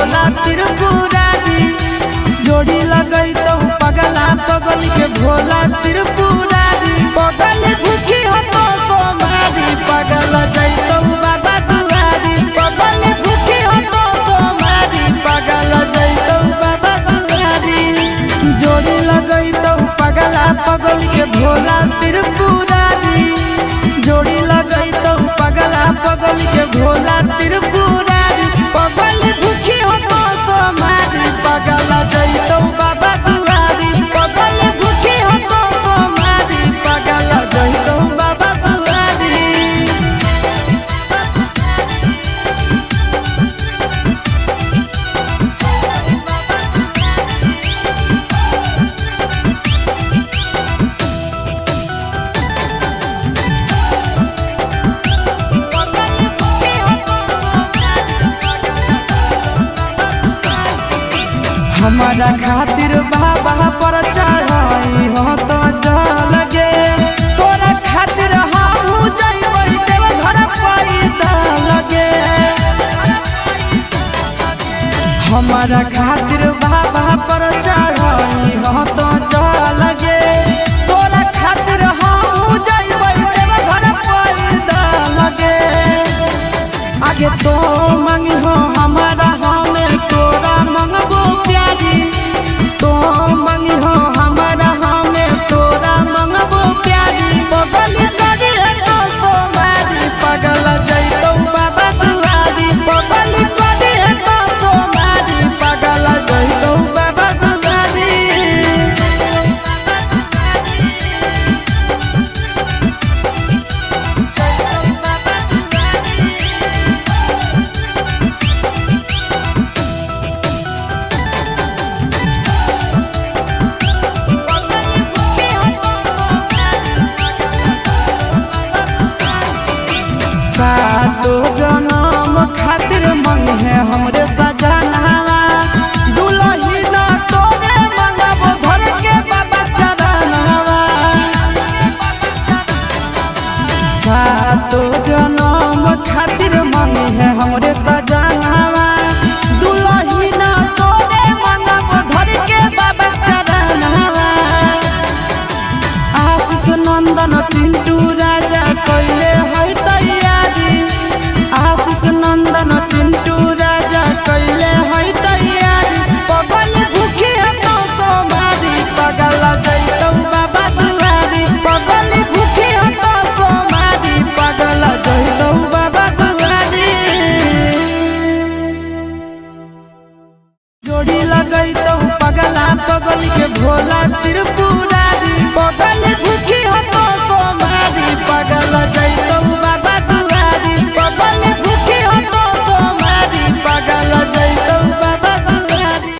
भोला त्रिपुरारी जोड़ी लगई तो पगला पगल के भोला त्रिपुरारी पगल भूखी हो तो सोमारी पगल जैतो बाबा दुआरी पगल भूखी हो तो सोमारी पगल जैतो बाबा दुआरी जोड़ी लगई तो पगला पगल के भोला त्रिपुरारी जोड़ी लगई तो पगला पगल के भोला त्रिपुरारी पगल भूखी हो तो सोमारी पगल जैतो बाबा दुआरी पगल भूखी हो तो सोमारी पगल जैतो बाबा दुआरी। हमारा खातिर बाबा पर चढ़ाई हो तो लगे तोरा खातिर हम जइबै देव घर पैदा लगे हमारा खातिर बाबा पर चढ़ाई हो तो लगे तोरा खातिर हम जइबै देव घर पैदा लगे आगे तो